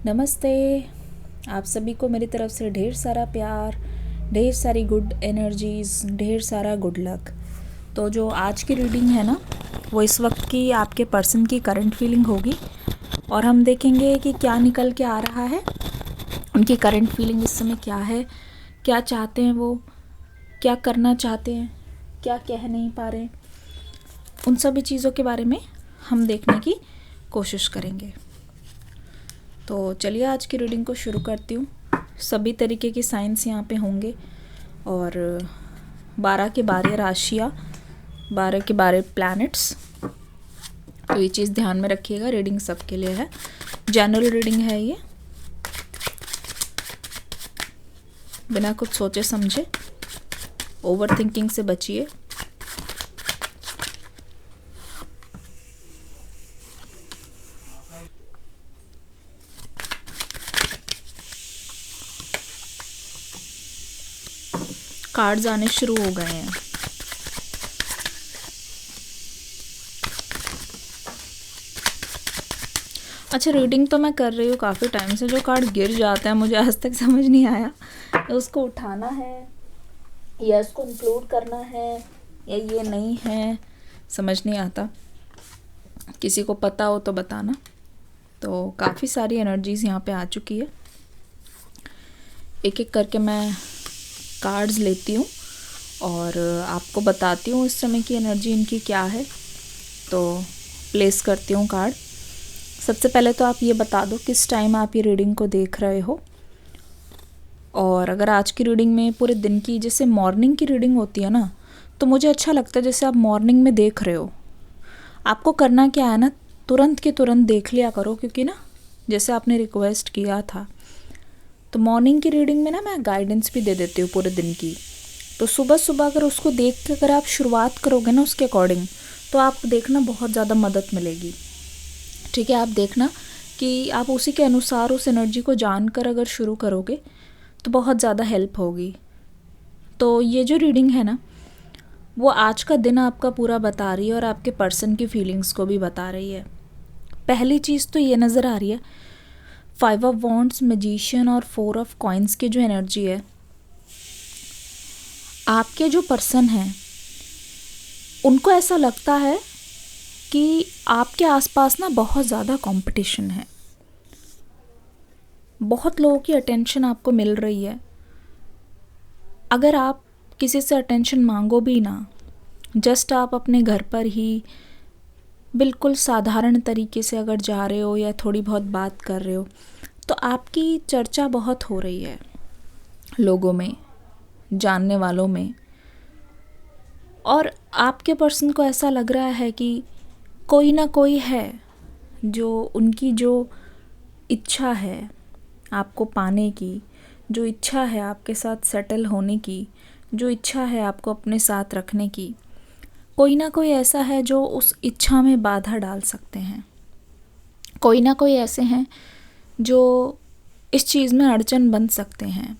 नमस्ते। आप सभी को मेरी तरफ से ढेर सारा प्यार, ढेर सारी गुड एनर्जीज़, ढेर सारा गुड लक। तो जो आज की रीडिंग है ना, वो इस वक्त की आपके पर्सन की करंट फीलिंग होगी और हम देखेंगे कि क्या निकल के आ रहा है। उनकी करंट फीलिंग इस समय क्या है, क्या चाहते हैं वो, क्या करना चाहते हैं, क्या कह नहीं पा रहे, उन सभी चीज़ों के बारे में हम देखने की कोशिश करेंगे। तो चलिए आज की रीडिंग को शुरू करती हूँ। सभी तरीके के साइंस यहाँ पे होंगे और 12 के 12 राशियाँ, 12 के 12 प्लैनेट्स। तो ये चीज़ ध्यान में रखिएगा, रीडिंग सबके लिए है, जनरल रीडिंग है ये। बिना कुछ सोचे समझे ओवर थिंकिंग से बचिए। कार्ड्स आने शुरू हो गए हैं। अच्छा, रीडिंग तो मैं कर रही हूँ काफ़ी टाइम से, जो कार्ड गिर जाता है मुझे आज तक समझ नहीं आया उसको उठाना है या इसको इंक्लूड करना है या ये नहीं है, समझ नहीं आता। किसी को पता हो तो बताना। तो काफ़ी सारी एनर्जीज़ यहाँ पे आ चुकी है। एक एक करके मैं कार्ड्स लेती हूँ और आपको बताती हूँ इस समय की एनर्जी इनकी क्या है। तो प्लेस करती हूँ कार्ड। सबसे पहले तो आप ये बता दो किस टाइम आप ये रीडिंग को देख रहे हो। और अगर आज की रीडिंग में पूरे दिन की, जैसे मॉर्निंग की रीडिंग होती है ना, तो मुझे अच्छा लगता है जैसे आप मॉर्निंग में देख रहे हो। आपको करना क्या है ना, तुरंत के तुरंत देख लिया करो, क्योंकि ना जैसे आपने रिक्वेस्ट किया था, तो मॉर्निंग की रीडिंग में ना मैं गाइडेंस भी दे देती हूँ पूरे दिन की। तो सुबह सुबह अगर उसको देख के अगर आप शुरुआत करोगे ना उसके अकॉर्डिंग, तो आप देखना बहुत ज़्यादा मदद मिलेगी। ठीक है, आप देखना कि आप उसी के अनुसार उस एनर्जी को जानकर अगर शुरू करोगे तो बहुत ज़्यादा हेल्प होगी। तो ये जो रीडिंग है ना, वो आज का दिन आपका पूरा बता रही है और आपके पर्सन की फीलिंग्स को भी बता रही है। पहली चीज़ तो ये नज़र आ रही है, 5 ऑफ वॉन्ड्स, मैजिशियन और 4 ऑफ कॉइन्स की जो एनर्जी है, आपके जो पर्सन हैं उनको ऐसा लगता है कि आपके आसपास ना बहुत ज़्यादा कंपटीशन है, बहुत लोगों की अटेंशन आपको मिल रही है। अगर आप किसी से अटेंशन मांगो भी ना, जस्ट आप अपने घर पर ही बिल्कुल साधारण तरीके से अगर जा रहे हो या थोड़ी बहुत बात कर रहे हो, तो आपकी चर्चा बहुत हो रही है लोगों में, जानने वालों में। और आपके पर्सन को ऐसा लग रहा है कि कोई ना कोई है जो उनकी जो इच्छा है आपको पाने की, जो इच्छा है आपके साथ सेटल होने की, जो इच्छा है आपको अपने साथ रखने की, कोई ना कोई ऐसा है जो उस इच्छा में बाधा डाल सकते हैं। कोई ना कोई ऐसे हैं जो इस चीज़ में अड़चन बन सकते हैं।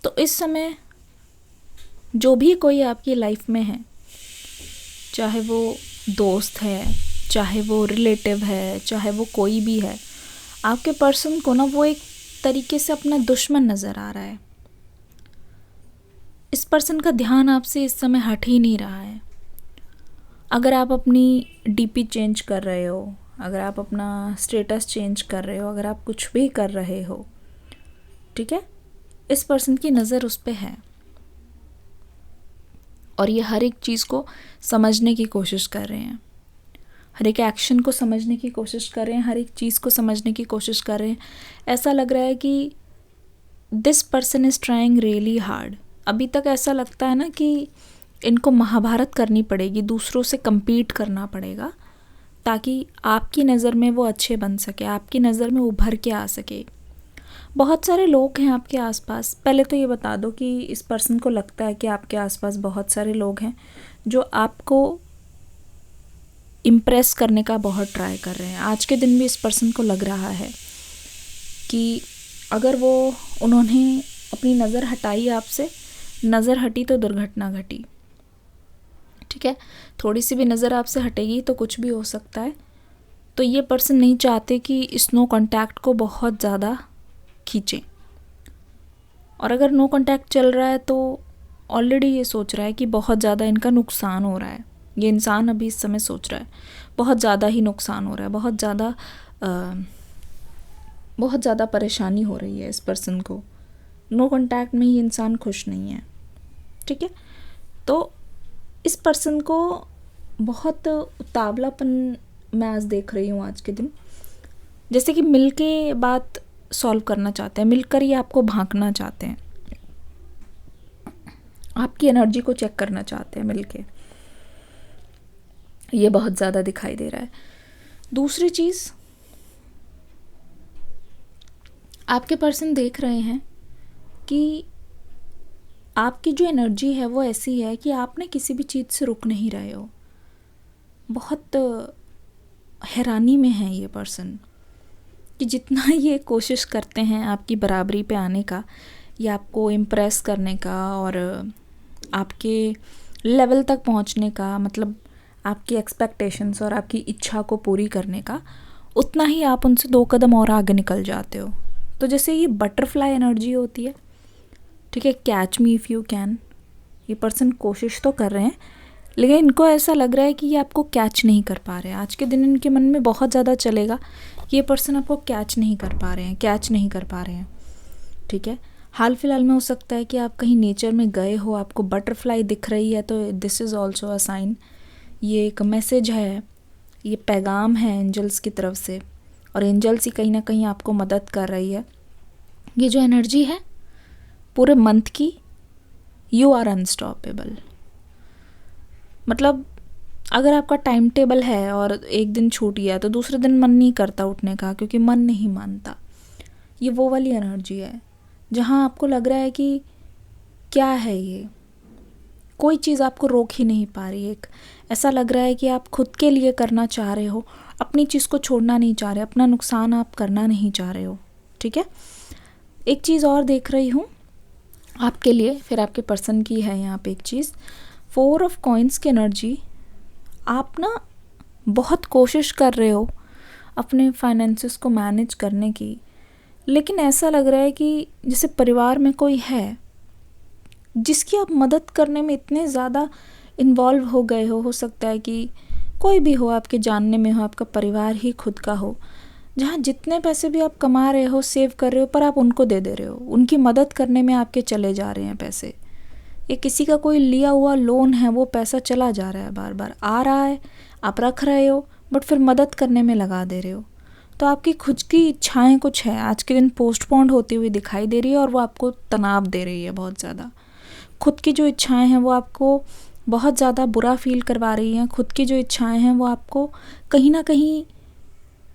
तो इस समय जो भी कोई आपकी लाइफ में है, चाहे वो दोस्त है, चाहे वो रिलेटिव है, चाहे वो कोई भी है, आपके पर्सन को ना वो एक तरीके से अपना दुश्मन नज़र आ रहा है। इस पर्सन का ध्यान आपसे इस समय हट ही नहीं रहा है। अगर आप अपनी डीपी चेंज कर रहे हो, अगर आप अपना स्टेटस चेंज कर रहे हो, अगर आप कुछ भी कर रहे हो, ठीक है, इस पर्सन की नज़र उस पे है और ये हर एक चीज़ को समझने की कोशिश कर रहे हैं, हर एक एक्शन को समझने की कोशिश कर रहे हैं, हर एक चीज़ को समझने की कोशिश कर रहे हैं। ऐसा लग रहा है कि this person is trying really hard. अभी तक ऐसा लगता है ना कि इनको महाभारत करनी पड़ेगी, दूसरों से compete करना पड़ेगा, ताकि आपकी नज़र में वो अच्छे बन सके, आपकी नज़र में उभर के आ सके। बहुत सारे लोग हैं आपके आसपास। पहले तो ये बता दो कि इस पर्सन को लगता है कि आपके आसपास बहुत सारे लोग हैं जो आपको इम्प्रेस करने का बहुत ट्राई कर रहे हैं। आज के दिन भी इस पर्सन को लग रहा है कि अगर उन्होंने अपनी नज़र हटाई आपसे, नज़र हटी तो दुर्घटना घटी। ठीक है, थोड़ी सी भी नज़र आपसे हटेगी तो कुछ भी हो सकता है। तो ये पर्सन नहीं चाहते कि इस नो कांटेक्ट को बहुत ज़्यादा खींचें, और अगर नो कांटेक्ट चल रहा है तो ऑलरेडी ये सोच रहा है कि बहुत ज़्यादा इनका नुकसान हो रहा है। ये इंसान अभी इस समय सोच रहा है बहुत ज़्यादा ही नुकसान हो रहा है, बहुत ज़्यादा परेशानी हो रही है इस पर्सन को। नो कांटेक्ट में ये इंसान खुश नहीं है, ठीक है। तो इस पर्सन को बहुत उतावलापन मैं आज देख रही हूँ आज के दिन, जैसे कि मिल के बात सॉल्व करना चाहते हैं, मिलकर ये आपको भांकना चाहते हैं, आपकी एनर्जी को चेक करना चाहते हैं मिलके। ये बहुत ज़्यादा दिखाई दे रहा है। दूसरी चीज़, आपके पर्सन देख रहे हैं कि आपकी जो एनर्जी है वो ऐसी है कि आप ना किसी भी चीज़ से रुक नहीं रहे हो। बहुत हैरानी में है ये पर्सन कि जितना ये कोशिश करते हैं आपकी बराबरी पे आने का, या आपको इम्प्रेस करने का और आपके लेवल तक पहुंचने का, मतलब आपकी एक्सपेक्टेशंस और आपकी इच्छा को पूरी करने का, उतना ही आप उनसे 2 कदम और आगे निकल जाते हो। तो जैसे ये बटरफ्लाई एनर्जी होती है, ठीक है, catch me if you can. ये पर्सन कोशिश तो कर रहे हैं, लेकिन इनको ऐसा लग रहा है कि ये आपको कैच नहीं कर पा रहे हैं। आज के दिन इनके मन में बहुत ज़्यादा चलेगा, ये पर्सन आपको कैच नहीं कर पा रहे हैं, ठीक है। हाल फिलहाल में हो सकता है कि आप कहीं नेचर में गए हो, आपको बटरफ्लाई दिख रही है, तो this is also a sign. ये एक मैसेज है, ये पैगाम है एंजल्स की तरफ से, और एंजल्स ही कहीं ना कहीं आपको मदद कर रही है। ये जो एनर्जी है पूरे मंथ की, यू आर अनस्टॉपेबल। मतलब अगर आपका टाइम टेबल है और एक दिन छूट गया तो दूसरे दिन मन नहीं करता उठने का, क्योंकि मन नहीं मानता। ये वो वाली एनर्जी है जहाँ आपको लग रहा है कि क्या है ये, कोई चीज़ आपको रोक ही नहीं पा रही। एक ऐसा लग रहा है कि आप खुद के लिए करना चाह रहे हो, अपनी चीज़ को छोड़ना नहीं चाह रहे, अपना नुकसान आप करना नहीं चाह रहे हो, ठीक है। एक चीज़ और देख रही हूँ आपके लिए, फिर आपके पर्सन की है यहाँ पे एक चीज़, 4 ऑफ कॉइन्स की एनर्जी। आप ना बहुत कोशिश कर रहे हो अपने फाइनेंसेस को मैनेज करने की, लेकिन ऐसा लग रहा है कि जैसे परिवार में कोई है जिसकी आप मदद करने में इतने ज़्यादा इन्वॉल्व हो गए हो सकता है कि कोई भी हो, आपके जानने में हो, आपका परिवार ही खुद का हो, जहाँ जितने पैसे भी आप कमा रहे हो, सेव कर रहे हो, पर आप उनको दे दे रहे हो, उनकी मदद करने में आपके चले जा रहे हैं पैसे। ये किसी का कोई लिया हुआ लोन है, वो पैसा चला जा रहा है, बार बार आ रहा है, आप रख रहे हो, बट फिर मदद करने में लगा दे रहे हो। तो आपकी खुद की इच्छाएं कुछ है आज के दिन पोस्टपोन्ड होती हुई दिखाई दे रही है, और वो आपको तनाव दे रही है बहुत ज़्यादा। खुद की जो इच्छाएं हैं वो आपको बहुत ज़्यादा बुरा फील करवा रही हैं। खुद की जो इच्छाएं हैं वो आपको कहीं ना कहीं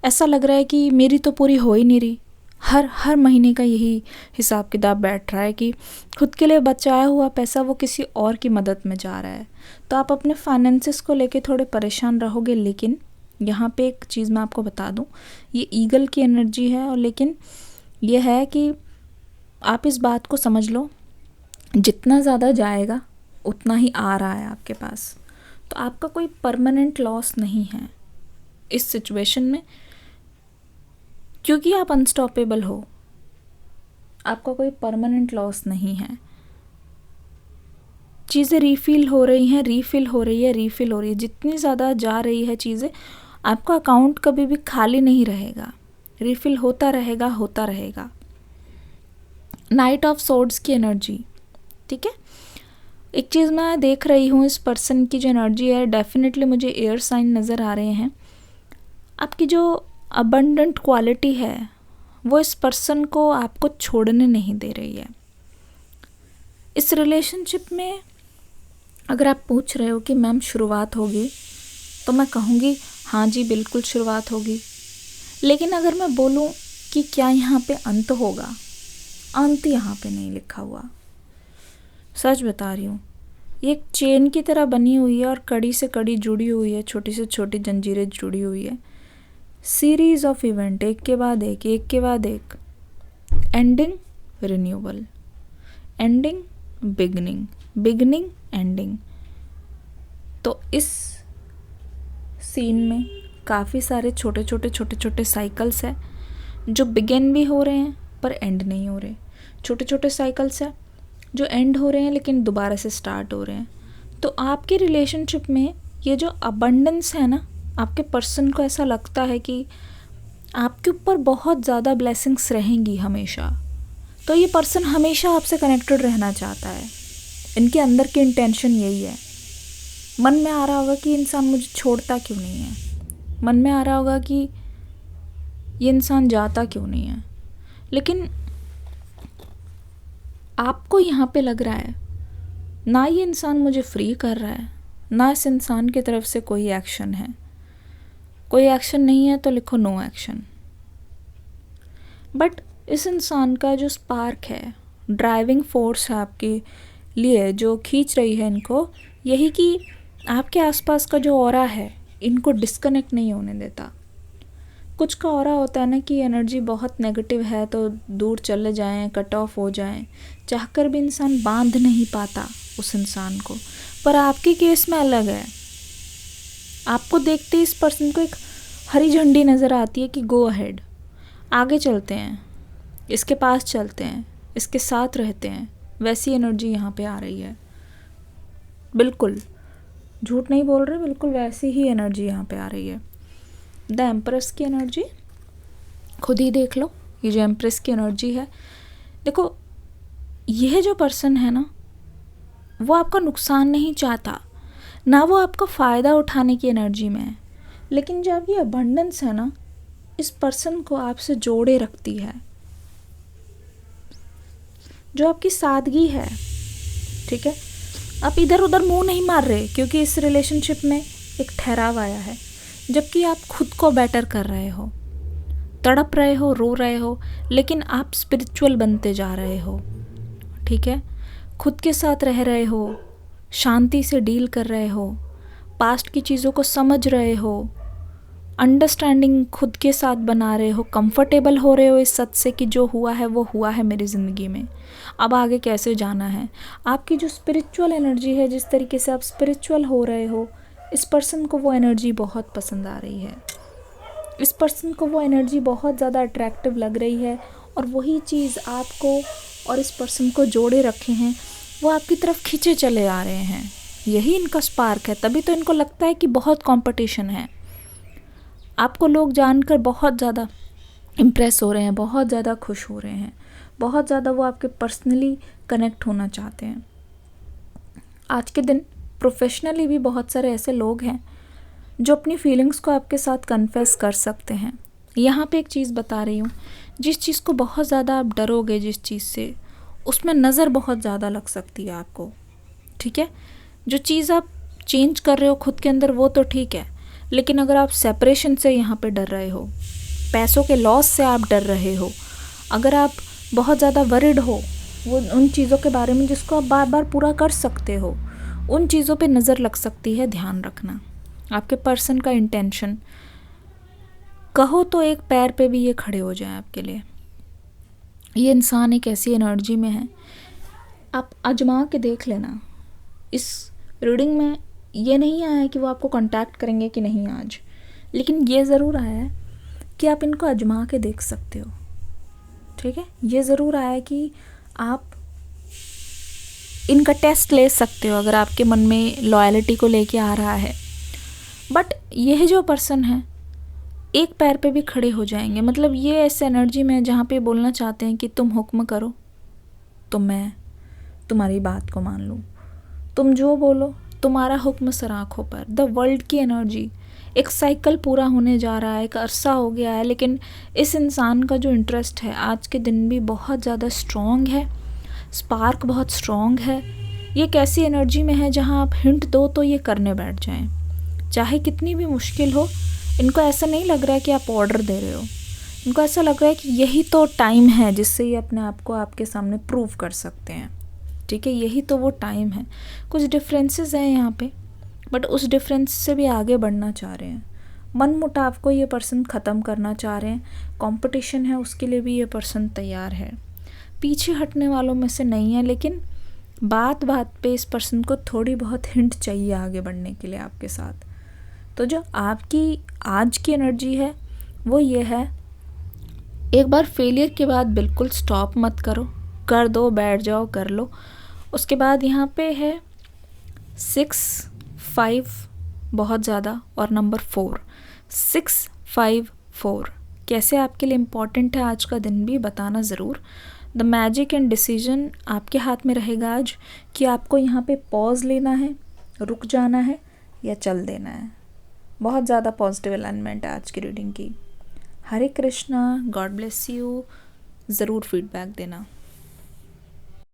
ऐसा लग रहा है कि मेरी तो पूरी हो ही नहीं रही। हर महीने का यही हिसाब किताब बैठ रहा है कि खुद के लिए बचाया हुआ पैसा वो किसी और की मदद में जा रहा है। तो आप अपने फाइनेंसेस को लेके थोड़े परेशान रहोगे। लेकिन यहाँ पे एक चीज़ मैं आपको बता दूँ, ये ईगल की एनर्जी है, और लेकिन ये है कि आप इस बात को समझ लो, जितना ज़्यादा जाएगा उतना ही आ रहा है आपके पास। तो आपका कोई परमानेंट लॉस नहीं है इस सिचुएशन में, क्योंकि आप अनस्टॉपेबल हो। आपका कोई परमानेंट लॉस नहीं है। चीज़ें रीफिल हो रही हैं। जितनी ज़्यादा जा रही है चीज़ें, आपका अकाउंट कभी भी खाली नहीं रहेगा, रीफिल होता रहेगा। नाइट ऑफ सोर्ड्स की एनर्जी, ठीक है। एक चीज़ मैं देख रही हूँ, इस पर्सन की जो एनर्जी है, डेफिनेटली मुझे एयर साइन नज़र आ रहे हैं। आपकी जो अबंडेंट क्वालिटी है वो इस पर्सन को आपको छोड़ने नहीं दे रही है। इस रिलेशनशिप में अगर आप पूछ रहे हो कि मैम शुरुआत होगी, तो मैं कहूँगी हाँ जी बिल्कुल शुरुआत होगी। लेकिन अगर मैं बोलूँ कि क्या यहाँ पे अंत होगा, अंत यहाँ पे नहीं लिखा हुआ। सच बता रही हूँ, ये एक चेन की तरह बनी हुई है और कड़ी से कड़ी जुड़ी हुई है, छोटी से छोटी जंजीरें जुड़ी हुई है। सीरीज ऑफ इवेंट, एक के बाद एक, ending renewal, ending beginning ending. तो इस सीन में काफ़ी सारे छोटे छोटे साइकिल्स है जो बिगिन भी हो रहे हैं पर एंड नहीं हो रहे। छोटे छोटे साइकिल्स है जो एंड हो रहे हैं लेकिन दोबारा से स्टार्ट हो रहे हैं। तो आपके रिलेशनशिप में ये जो अबंडेंस है ना, आपके पर्सन को ऐसा लगता है कि आपके ऊपर बहुत ज़्यादा ब्लेसिंग्स रहेंगी हमेशा। तो ये पर्सन हमेशा आपसे कनेक्टेड रहना चाहता है। इनके अंदर की इंटेंशन यही है। मन में आ रहा होगा कि इंसान मुझे छोड़ता क्यों नहीं है, मन में आ रहा होगा कि ये इंसान जाता क्यों नहीं है। लेकिन आपको यहाँ पे लग रहा है ना ये इंसान मुझे फ्री कर रहा है, ना इस इंसान की तरफ से कोई एक्शन है। कोई एक्शन नहीं है तो लिखो नो एक्शन। बट इस इंसान का जो स्पार्क है, ड्राइविंग फोर्स है आपके लिए जो खींच रही है इनको, यही कि आपके आसपास का जो ऑरा है इनको डिस्कनेक्ट नहीं होने देता। कुछ का ऑरा होता है ना कि एनर्जी बहुत नेगेटिव है तो दूर चले जाएं, कट ऑफ हो जाएं, चाहकर भी इंसान बांध नहीं पाता उस इंसान को। पर आपके केस में अलग है। आपको देखते ही इस पर्सन को एक हरी झंडी नज़र आती है कि गो अहेड, आगे चलते हैं, इसके पास चलते हैं, इसके साथ रहते हैं। वैसी एनर्जी यहाँ पे आ रही है। बिल्कुल झूठ नहीं बोल रहे, बिल्कुल वैसी ही एनर्जी यहाँ पे आ रही है। द एम्प्रेस की एनर्जी खुद ही देख लो। ये जो एम्प्रेस की एनर्जी है, देखो यह जो पर्सन है ना, वो आपका नुकसान नहीं चाहता, ना वो आपका फ़ायदा उठाने की एनर्जी में है। लेकिन जब ये अबंडेंस है ना, इस पर्सन को आपसे जोड़े रखती है। जो आपकी सादगी है, ठीक है, आप इधर उधर मुंह नहीं मार रहे क्योंकि इस रिलेशनशिप में एक ठहराव आया है। जबकि आप खुद को बेटर कर रहे हो, तड़प रहे हो, रो रहे हो, लेकिन आप स्पिरिचुअल बनते जा रहे हो, ठीक है। खुद के साथ रह रहे हो, शांति से डील कर रहे हो, पास्ट की चीज़ों को समझ रहे हो, अंडरस्टैंडिंग खुद के साथ बना रहे हो, कंफर्टेबल हो रहे हो इस सच से कि जो हुआ है वो हुआ है मेरी ज़िंदगी में, अब आगे कैसे जाना है। आपकी जो स्पिरिचुअल एनर्जी है, जिस तरीके से आप स्पिरिचुअल हो रहे हो, इस पर्सन को वो एनर्जी बहुत पसंद आ रही है। इस पर्सन को वो एनर्जी बहुत ज़्यादा अट्रैक्टिव लग रही है। और वही चीज़ आपको और इस पर्सन को जोड़े रखे हैं, वो आपकी तरफ खींचे चले आ रहे हैं। यही इनका स्पार्क है। तभी तो इनको लगता है कि बहुत कंपटीशन है। आपको लोग जानकर बहुत ज़्यादा इम्प्रेस हो रहे हैं, बहुत ज़्यादा खुश हो रहे हैं, बहुत ज़्यादा वो आपके पर्सनली कनेक्ट होना चाहते हैं। आज के दिन प्रोफेशनली भी बहुत सारे ऐसे लोग हैं जो अपनी फीलिंग्स को आपके साथ कन्फेस कर सकते हैं। यहाँ पे एक चीज़ बता रही हूँ, जिस चीज़ को बहुत ज़्यादा आप डरोगे, जिस चीज़ से, उसमें नज़र बहुत ज़्यादा लग सकती है आपको, ठीक है। जो चीज़ आप चेंज कर रहे हो खुद के अंदर वो तो ठीक है, लेकिन अगर आप सेपरेशन से यहाँ पे डर रहे हो, पैसों के लॉस से आप डर रहे हो, अगर आप बहुत ज़्यादा वरिड हो वो उन चीज़ों के बारे में जिसको आप बार बार पूरा कर सकते हो, उन चीज़ों पे नज़र लग सकती है। ध्यान रखना आपके पर्सन का इंटेंशन। कहो तो एक पैर पे भी ये खड़े हो जाए आपके लिए। ये इंसान एक ऐसी एनर्जी में है, आप आजमा के देख लेना। इस रीडिंग में ये नहीं आया है कि वो आपको कांटेक्ट करेंगे कि नहीं आज, लेकिन ये ज़रूर आया है कि आप इनको आजमा के देख सकते हो, ठीक है। ये ज़रूर आया है कि आप इनका टेस्ट ले सकते हो अगर आपके मन में लॉयल्टी को लेके आ रहा है। बट यह जो पर्सन है एक पैर पे भी खड़े हो जाएंगे। मतलब ये ऐसे एनर्जी में जहाँ पे बोलना चाहते हैं कि तुम हुक्म करो तो मैं तुम्हारी बात को मान लूँ, तुम जो बोलो तुम्हारा हुक्म सर आँखों पर। द वर्ल्ड की एनर्जी, एक साइकिल पूरा होने जा रहा है, एक अरसा हो गया है, लेकिन इस इंसान का जो इंटरेस्ट है आज के दिन भी बहुत ज़्यादा स्ट्रॉन्ग है, स्पार्क बहुत स्ट्रॉन्ग है। ये एक ऐसी एनर्जी में है जहाँ आप हिंट दो तो ये करने बैठ जाएं, चाहे कितनी भी मुश्किल हो। इनको ऐसा नहीं लग रहा है कि आप ऑर्डर दे रहे हो, इनको ऐसा लग रहा है कि यही तो टाइम है जिससे ये अपने आप को आपके सामने प्रूव कर सकते हैं, ठीक है। यही तो वो टाइम है। कुछ डिफरेंसेस हैं यहाँ पे, बट उस डिफरेंस से भी आगे बढ़ना चाह रहे हैं। मन मुटाव को ये पर्सन ख़त्म करना चाह रहे हैं। कंपटीशन है उसके लिए भी ये पर्सन तैयार है, पीछे हटने वालों में से नहीं है। लेकिन बात बात पे इस पर्सन को थोड़ी बहुत हिंट चाहिए आगे बढ़ने के लिए आपके साथ, तो जो आपकी आज की एनर्जी है वो ये है, एक बार फेलियर के बाद बिल्कुल स्टॉप मत करो, कर दो, बैठ जाओ, कर लो। उसके बाद यहाँ पे है 6, 5 बहुत ज़्यादा, और नंबर 4, 6, 5, 4 कैसे आपके लिए इम्पॉर्टेंट है आज का दिन भी बताना ज़रूर। द मैजिक एंड डिसीजन आपके हाथ में रहेगा आज कि आपको यहाँ पे पॉज लेना है, रुक जाना है या चल देना है। बहुत ज़्यादा पॉजिटिव अलाइनमेंट है आज की रीडिंग की। हरे कृष्णा, गॉड ब्लेस यू। ज़रूर फीडबैक देना।